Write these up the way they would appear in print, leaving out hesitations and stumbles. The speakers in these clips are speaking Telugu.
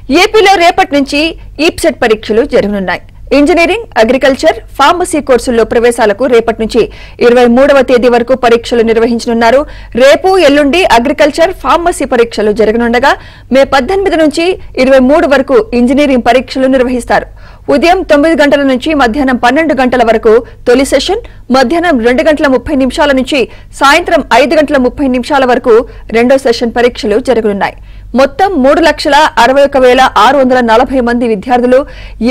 ఏపీలో రేపటి నుంచి ఈప్సెట్ పరీక్షలు జరగనున్నాయి. ఇంజనీరింగ్, అగ్రికల్చర్, ఫార్మసీ కోర్సుల్లో ప్రవేశాలకు రేపటి నుంచి 23వ తేదీ వరకు పరీక్షలు నిర్వహించనున్నారు. రేపు, ఎల్లుండి అగ్రికల్చర్, ఫార్మసీ పరీక్షలు జరగనుండగా మే 18 నుంచి 23 వరకు ఇంజనీరింగ్ పరీక్షలు నిర్వహిస్తారు. ఉదయం 9 గంటల నుంచి మధ్యాహ్నం 12 గంటల వరకు తొలి సెషన్, మధ్యాహ్నం 2 గంటల 30 నిమిషాల నుంచి సాయంత్రం 5 గంటల 30 నిమిషాల వరకు రెండో సెషన్ పరీక్షలు జరగనున్నాయి. మొత్తం 3,61,640 మంది విద్యార్థులు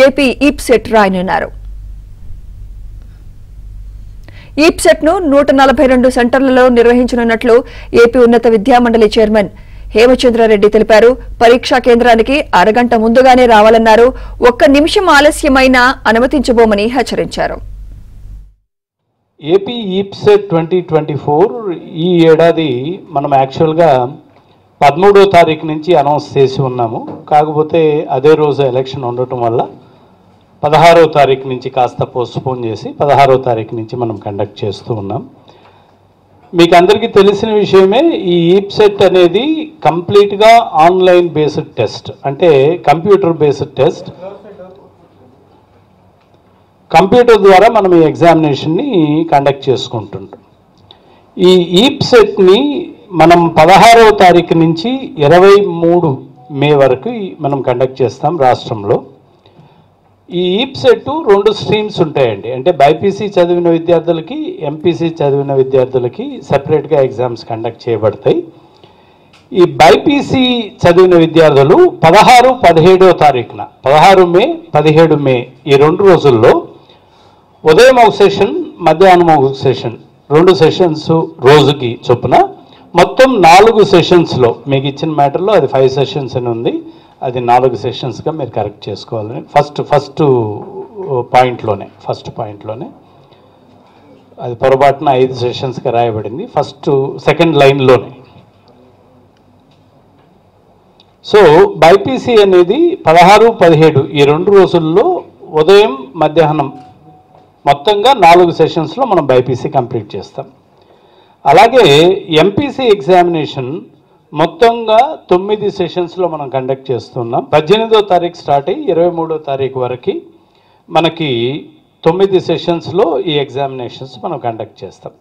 ఏపీ ఈప్సెట్ రాయనున్నారు. ఈప్సెట్ ను 142 సెంటర్లలో నిర్వహించనున్నట్లు ఏపీ ఉన్నత విద్యామండలి చైర్మన్ హేమచంద్రారెడ్డి తెలిపారు. పరీక్షా కేంద్రానికి అరగంట ముందుగానే రావాలన్నారు. 1 నిమిషం ఆలస్యమైనా అనుమతించబోమని హెచ్చరించారు. ఏపీ ఈప్సెట్ 2024 ఈ ఏడాది మనం యాక్చువల్గా 13వ తారీఖు నుంచి అనౌన్స్ చేసి ఉన్నాము. కాకపోతే అదే రోజు ఎలక్షన్ ఉండటం వల్ల 16వ తారీఖు నుంచి కాస్త పోస్ట్పోన్ చేసి 16వ తారీఖు నుంచి మనం కండక్ట్ చేస్తూ ఉన్నాం. మీకు అందరికీ తెలిసిన విషయమే, ఈ ఈప్సెట్ అనేది కంప్లీట్గా ఆన్లైన్ బేస్డ్ టెస్ట్, అంటే కంప్యూటర్ బేస్డ్ టెస్ట్. కంప్యూటర్ ద్వారా మనం ఈ ఎగ్జామినేషన్ని కండక్ట్ చేసుకుంటుంటాం. ఈ ఈప్సెట్ని మనం 16వ తారీఖు నుంచి 23 మే వరకు మనం కండక్ట్ చేస్తాం రాష్ట్రంలో. ఈ ఈప్సెట్ 2 స్ట్రీమ్స్ ఉంటాయండి. అంటే బైపీసీ చదివిన విద్యార్థులకి, ఎంపీసీ చదివిన విద్యార్థులకి సెపరేట్గా ఎగ్జామ్స్ కండక్ట్ చేయబడతాయి. ఈ బైపీసీ చదివిన విద్యార్థులు 16, 17వ తారీఖున 16 మే, 17 మే ఈ 2 రోజుల్లో ఉదయం ఒక సెషన్, మధ్యాహ్నం ఒక సెషన్, 2 సెషన్స్ రోజుకి చొప్పున మొత్తం 4 సెషన్స్లో మీకు ఇచ్చిన మ్యాటర్లో అది 5 సెషన్స్ అని ఉంది. అది 4 సెషన్స్గా మీరు కరెక్ట్ చేసుకోవాలని ఫస్ట్ పాయింట్లోనే అది పొరపాటున 5 సెషన్స్గా రాయబడింది సెకండ్ లైన్లోనే. సో బైపీసీ అనేది 16, 17 ఈ 2 రోజుల్లో ఉదయం, మధ్యాహ్నం మొత్తంగా 4 సెషన్స్లో మనం బైపీసీ కంప్లీట్ చేస్తాం. అలాగే ఎంపీసీ ఎగ్జామినేషన్ మొత్తంగా 9 సెషన్స్లో మనం కండక్ట్ చేస్తున్నాం. 18వ తారీఖు స్టార్ట్ అయ్యి 23వ తారీఖు వరకు మనకి 9 సెషన్స్లో ఈ ఎగ్జామినేషన్స్ మనం కండక్ట్ చేస్తాం.